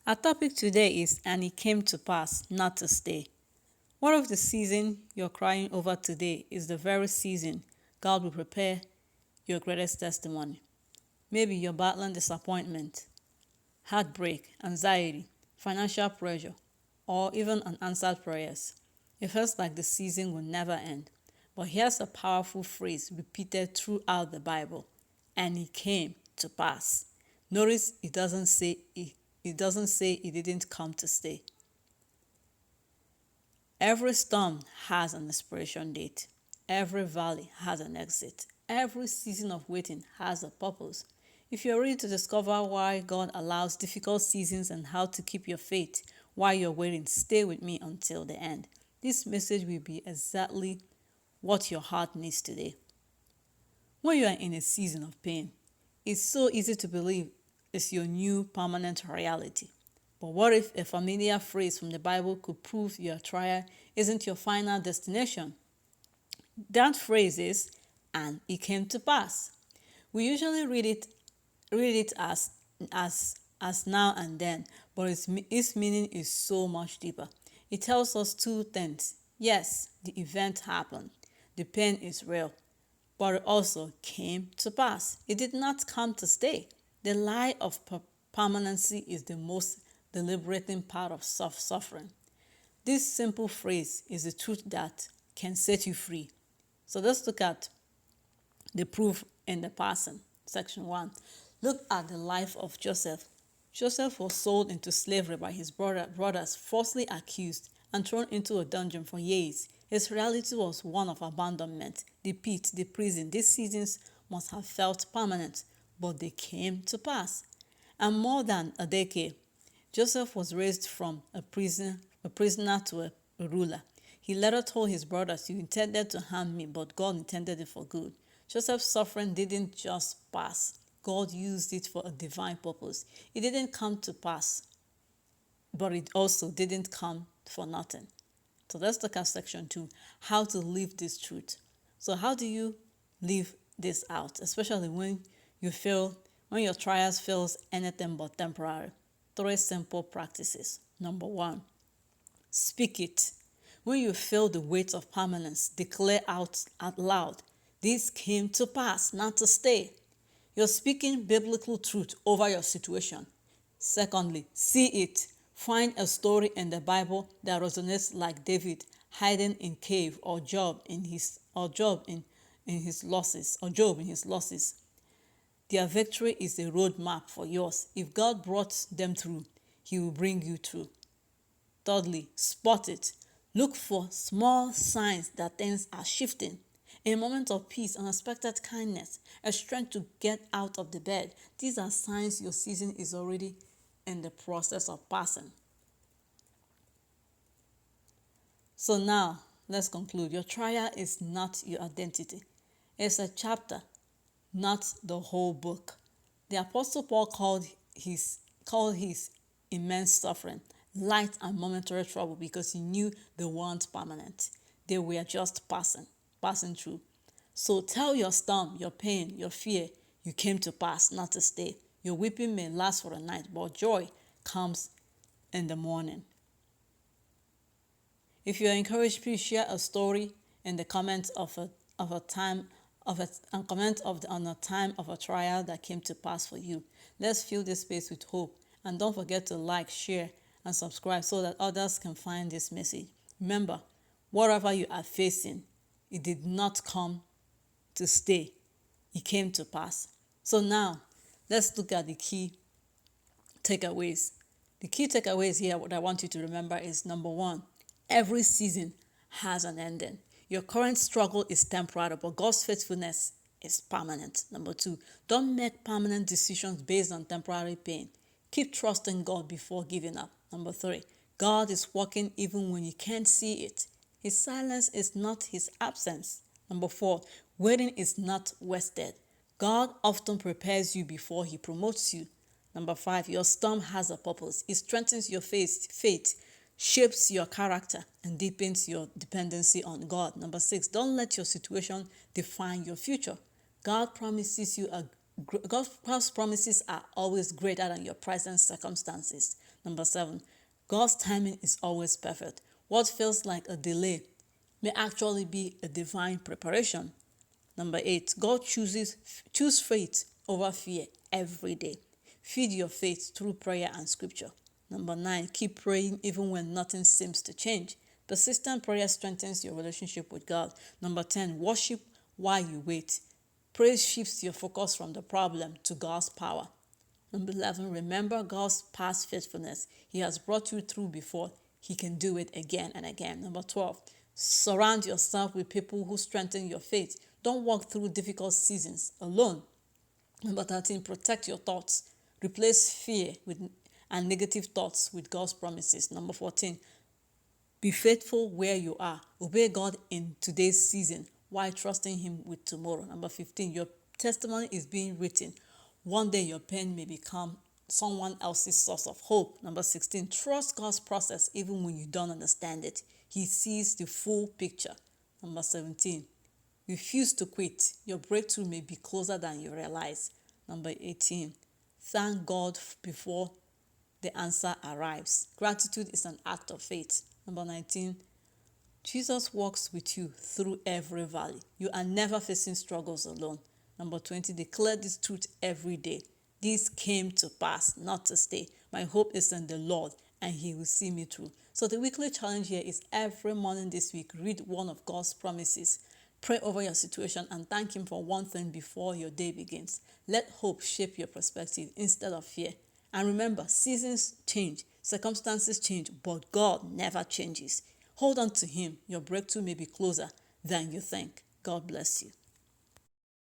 Our topic today is "And it came to pass not to stay." What if the season you're crying over today is the very season God will prepare your greatest testimony? Maybe you're battling disappointment, heartbreak, anxiety, financial pressure, or even unanswered prayers. It feels like the season will never end. But here's a powerful phrase repeated throughout the Bible, "And it came to pass." Notice it doesn't say it didn't come to stay. Every storm has an expiration date. Every valley has an exit. Every season of waiting has a purpose. If you're ready to discover why God allows difficult seasons and how to keep your faith while you're waiting, stay with me until the end. This message will be exactly what your heart needs today. When you are in a season of pain, it's so easy to believe it's your new permanent reality. But what if a familiar phrase from the Bible could prove your trial isn't your final destination? That phrase is, "And it came to pass." We usually read it as now and then, but its meaning is so much deeper. It tells us two things. Yes, the event happened. The pain is real, but it also came to pass. It did not come to stay. The lie of permanency is the most deliberating part of suffering. This simple phrase is the truth that can set you free. So let's look at the proof in the passing. Section 1. Look at the life of Joseph. Joseph was sold into slavery by his brothers, falsely accused, and thrown into a dungeon for years. His reality was one of abandonment, the pit, the prison. These seasons must have felt permanent, but they came to pass. And more than a decade, Joseph was raised from a prisoner to a ruler. He later told his brothers, "You intended to harm me, but God intended it for good." Joseph's suffering didn't just pass. God used it for a divine purpose. It didn't come to pass, but it also didn't come for nothing. So let's look at section 2, how to live this truth. So how do you live this out, especially when your trials feels anything but temporary? 3 simple practices. Number 1, speak it. When you feel the weight of permanence, declare out loud, "This came to pass, not to stay." You're speaking biblical truth over your situation. Secondly, see it. Find a story in the Bible that resonates, like David hiding in cave, or Job in his losses. Their victory is a roadmap for yours. If God brought them through, He will bring you through. Thirdly, spot it. Look for small signs that things are shifting. A moment of peace, unexpected kindness, a strength to get out of the bed. These are signs your season is already in the process of passing. So now, let's conclude. Your trial is not your identity. It's a chapter, not the whole book. The Apostle Paul called his immense suffering light and momentary trouble, because he knew they weren't permanent. They were just passing through. So tell your storm, your pain, your fear, "You came to pass, not to stay." Your weeping may last for a night, but joy comes in the morning. If you're encouraged, please share a story in the comments and comment on a time of a trial that came to pass for you. Let's fill this space with hope, and don't forget to like, share, and subscribe so that others can find this message. Remember, whatever you are facing, it did not come to stay. It came to pass. So now, let's look at the key takeaways. The key takeaways here, what I want you to remember is: number 1, every season has an ending. Your current struggle is temporary, but God's faithfulness is permanent. Number 2, don't make permanent decisions based on temporary pain. Keep trusting God before giving up. Number 3, God is working even when you can't see it. His silence is not his absence. Number 4, waiting is not wasted. God often prepares you before he promotes you. Number 5, your storm has a purpose. It strengthens your faith, shapes your character, and deepens your dependency on God. Number 6, don't let your situation define your future. God promises you God's promises are always greater than your present circumstances. Number 7, God's timing is always perfect. What feels like a delay may actually be a divine preparation. Number 8, God choose faith over fear every day. Feed your faith through prayer and scripture. Number 9, keep praying even when nothing seems to change. Persistent prayer strengthens your relationship with God. Number 10, worship while you wait. Praise shifts your focus from the problem to God's power. Number 11, remember God's past faithfulness. He has brought you through before. He can do it again and again. Number 12, surround yourself with people who strengthen your faith. Don't walk through difficult seasons alone. Number 13, protect your thoughts. Replace fear and negative thoughts with God's promises. Number 14, be faithful where you are. Obey God in today's season while trusting Him with tomorrow. Number 15, your testimony is being written. One day your pen may become someone else's source of hope. Number 16, trust God's process even when you don't understand it. He sees the full picture. Number 17, refuse to quit. Your breakthrough may be closer than you realize. Number 18, thank God before the answer arrives. Gratitude is an act of faith. Number 19, Jesus walks with you through every valley. You are never facing struggles alone. Number 20, declare this truth every day. This came to pass, not to stay. My hope is in the Lord, and He will see me through. So the weekly challenge here is every morning this week, read one of God's promises. Pray over your situation and thank Him for one thing before your day begins. Let hope shape your perspective instead of fear. And remember, seasons change, circumstances change, but God never changes. Hold on to Him. Your breakthrough may be closer than you think. God bless you.